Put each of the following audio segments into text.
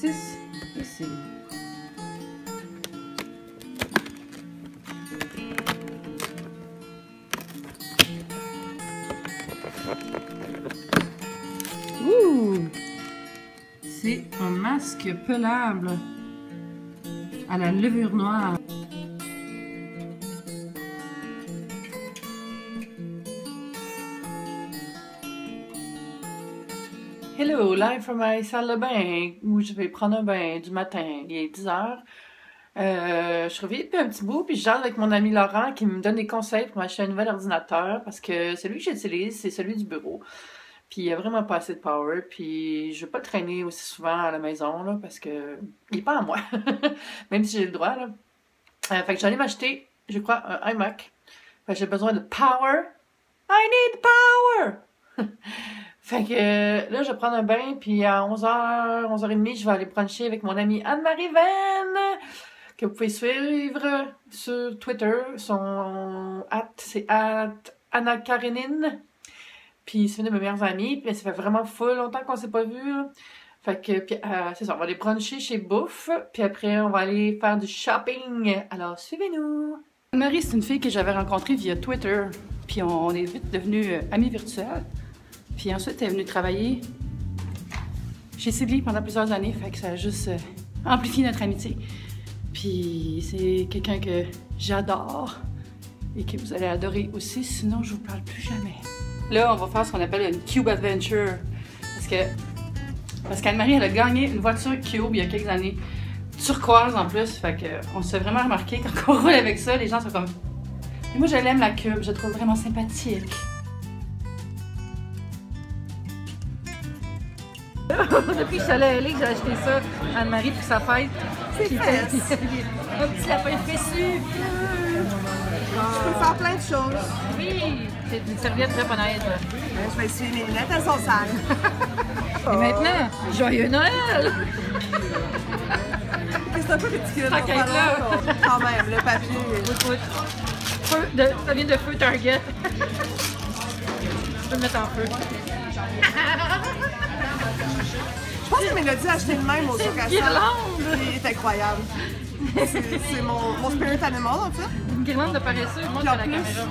6 ici. Ouh! C'est un masque pelable à la levure noire. Hello, live from my salle de bain où je vais prendre un bain du matin. Il est 10h. Je suis réveillée depuis un petit bout, puis je jase avec mon ami Laurent qui me donne des conseils pour m'acheter un nouvel ordinateur parce que celui que j'utilise, c'est celui du bureau. Puis il n'y a vraiment pas assez de power, puis je ne veux pas le traîner aussi souvent à la maison là, parce que il n'est pas à moi, même si j'ai le droit. Là. Fait que j'allais m'acheter, je crois, un iMac. Fait que j'ai besoin de power. I need power! Fait que là, je vais prendre un bain, puis à 11h, 11h30, je vais aller bruncher avec mon amie Anne-Marie Venn, que vous pouvez suivre sur Twitter. C'est Anna Karenine. Puis c'est une de mes meilleures amies, puis ça fait vraiment full longtemps qu'on s'est pas vu. Fait que, puis, c'est ça, on va aller bruncher chez Bouffe, puis après, on va aller faire du shopping. Alors, suivez-nous! Anne-Marie, c'est une fille que j'avais rencontrée via Twitter, puis on est vite devenus amis virtuels. Puis ensuite, elle est venue travailler chez Sibley pendant plusieurs années, fait que ça a juste amplifié notre amitié. Puis c'est quelqu'un que j'adore et que vous allez adorer aussi, sinon je vous parle plus jamais. Là, on va faire ce qu'on appelle une Cube Adventure, parce qu'Anne-Marie, elle a gagné une voiture Cube il y a quelques années, turquoise en plus, fait que on se fait vraiment remarquer quand on roule avec ça, les gens sont comme... Et moi, je l'aime la Cube, je la trouve vraiment sympathique. Depuis que je suis allée à LA, j'ai acheté ça à Anne-Marie pour sa fête. C'est fesses! Un petit lapin fessu! Je peux faire plein de choses. Oui! C'est une serviette japonaise. Je vais essuyer mes lunettes, elles sont sales. Et maintenant, joyeux Noël! C'est un peu ridicule. Tant qu'à être là. Quand même, le papier. Ça vient de feu Target. Tu peux le mettre en feu. Je pense que Mélodie a acheté le même au sucre à guirlande! Il est incroyable. C'est mon spirit animal en fait. Une guirlande de paresseux, moi Puis en la plus, caméra.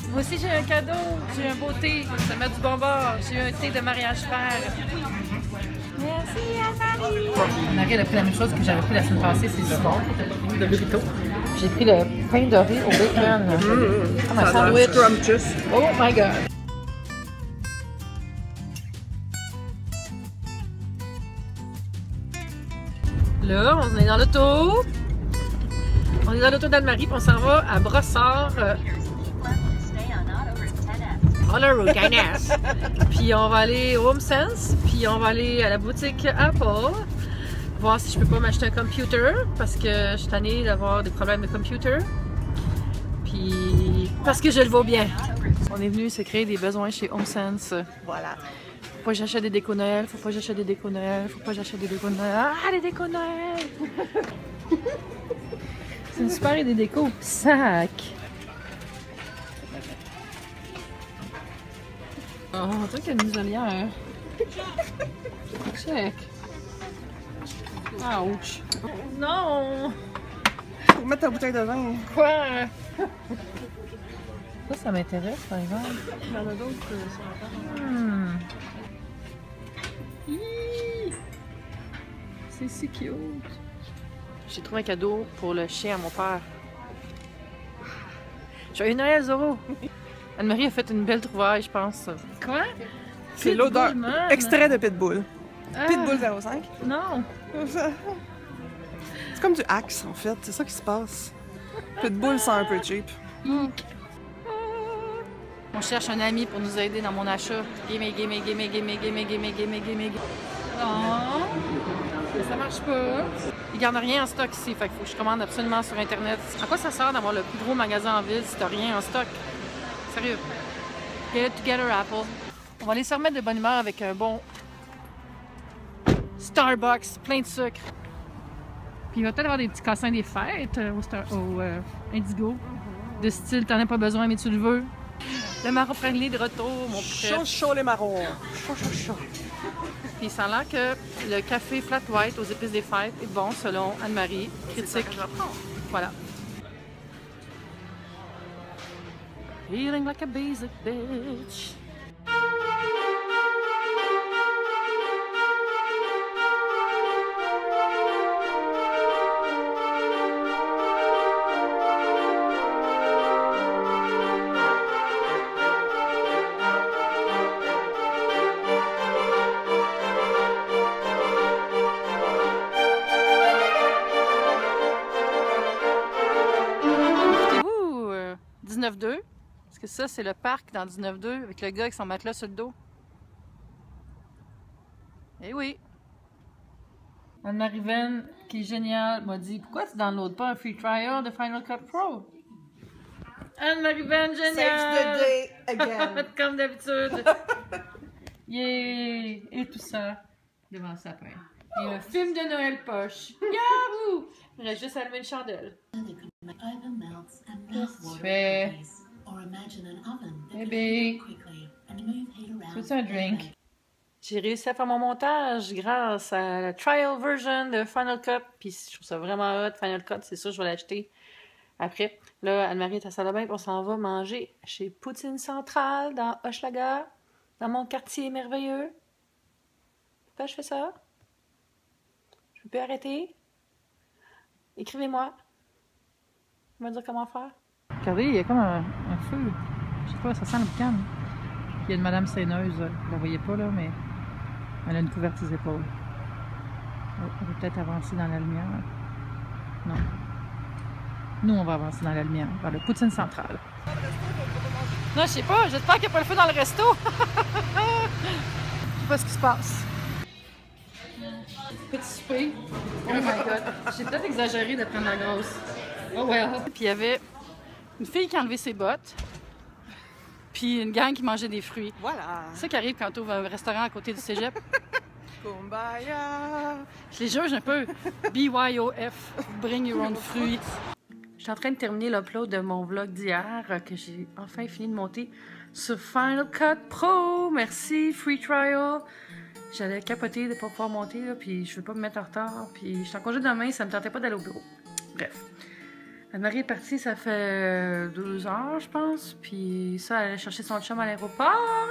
Moi aussi j'ai un cadeau, j'ai un beau thé, ça met du bon bord, j'ai un thé de mariage fer. Merci Anne-Marie! Anne-Marie elle a pris la même chose que j'avais pris la semaine passée, c'est du sport, de burrito. J'ai pris le pain doré au bacon. Comme un sandwich. Oh my god! Là, on est dans l'auto. On est dans l'auto d'Anne-Marie, puis on s'en va à Brossard. Puis on va aller au HomeSense, puis on va aller à la boutique Apple, voir si je peux pas m'acheter un computer, parce que je suis tannée d'avoir des problèmes de computer. Puis parce que je le vaux bien. On est venu se créer des besoins chez HomeSense. voilà. Faut pas que j'achète des décos Noël, faut pas que j'achète des décos Noël, faut pas que j'achète des décos Noël. Ah, les décos Noël! C'est une super idée déco. Sac! Oh, on dirait qu'il y a une muselière. Check! Ouch! Non! Pour mettre ta bouteille de vin. Quoi? Ça m'intéresse par exemple. Il y en a d'autres sur la table. C'est si cute! J'ai trouvé un cadeau pour le chien à mon père. Joyeux Noël, Zoro! Anne-Marie a fait une belle trouvaille, je pense. Quoi? C'est l'odeur. Pitbull, Extrait de Pitbull. Ah. Pitbull 05. Non! C'est comme du Axe en fait, c'est ça qui se passe. Pitbull sent un peu cheap. On cherche un ami pour nous aider dans mon achat. Gimme. Non! Ça marche pas. Ils gardent rien en stock ici, fait qu'il faut que je commande absolument sur Internet. À quoi ça sert d'avoir le plus gros magasin en ville si t'as rien en stock? Sérieux? Get Together Apple. On va aller se remettre de bonne humeur avec un bon Starbucks plein de sucre. Puis il va peut-être avoir des petits cassins des fêtes au Indigo. De style, t'en as pas besoin, mais tu le veux. Le marron friendly de retour, mon petit. Chaud les marrons. Chaud. Puis ça a l'air que le café flat white aux épices des fêtes est bon selon Anne-Marie. Critique. Voilà. Feeling like a basic bitch. Écoutez-vous 19-2? Parce que ça, c'est le parc dans 19-2 avec le gars avec son matelas sur le dos. Eh oui! Anne-Marie Venn, qui est géniale, m'a dit « Pourquoi tu downloads pas un free trial de Final Cut Pro? » Anne-Marie Venn, géniale! Saves the day again. Comme d'habitude! Yeah! Et tout ça devant le sapin. Et un film de Noël poche. Yahoo! Il reste juste à allumer une chandelle. Qu'est-ce que tu fais? Bébé, veux-tu un drink? J'ai réussi à faire mon montage grâce à la trial version de Final Cut. Puis je trouve ça vraiment hot, Final Cut. C'est sûr, je vais l'acheter après. Là, Anne-Marie est à salle de bain, puis on s'en va manger chez Poutine Centrale dans Hochelaga, dans mon quartier merveilleux. Pourquoi je fais ça? Je peux arrêter? Écrivez-moi. Vous me dire comment faire. Regardez, il y a comme un feu. Je sais pas, ça sent le boucan. Il y a une madame saineuse. Vous la voyez pas là, mais elle a une couverte aux épaules. Elle va peut-être avancer dans la lumière. Non. Nous, on va avancer dans la lumière, vers le Poutine Centrale. Non, je sais pas. J'espère qu'il n'y a pas le feu dans le resto. Je sais pas ce qui se passe. Petit souper. Oh my god. J'ai peut-être exagéré de prendre la grosse. Oh well. Puis il y avait une fille qui a enlevé ses bottes. Puis une gang qui mangeait des fruits. Voilà. C'est ça qui arrive quand tu ouvres un restaurant à côté du cégep. Kumbaya. Je les juge un peu. BYOF. Bring your own fruits. Je suis en train de terminer l'upload de mon vlog d'hier que j'ai enfin fini de monter sur Final Cut Pro. Merci, free trial. J'allais capoter de ne pas pouvoir monter, là, puis je veux pas me mettre en retard. Puis je suis en congé demain, ça me tentait pas d'aller au bureau. Bref. Anne-Marie est partie, ça fait 2 heures, je pense. Puis ça, elle allait chercher son chum à l'aéroport.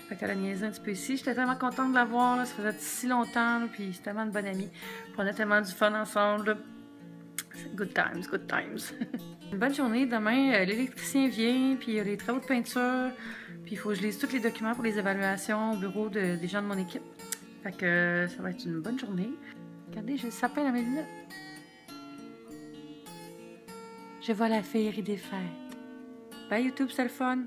Fait qu'elle a niaisé un petit peu ici. J'étais tellement contente de la voir, là. Ça faisait si longtemps, là. Puis c'est tellement une bonne amie. On prenait tellement du fun ensemble, là. Good times, good times. Une bonne journée. Demain, l'électricien vient, puis il y a les travaux de peinture. Puis il faut que je lise tous les documents pour les évaluations au bureau des gens de mon équipe. Fait que ça va être une bonne journée. Regardez, j'ai le sapin dans mes lunettes. Je vois la féerie des fêtes. Bye YouTube, c'est le fun!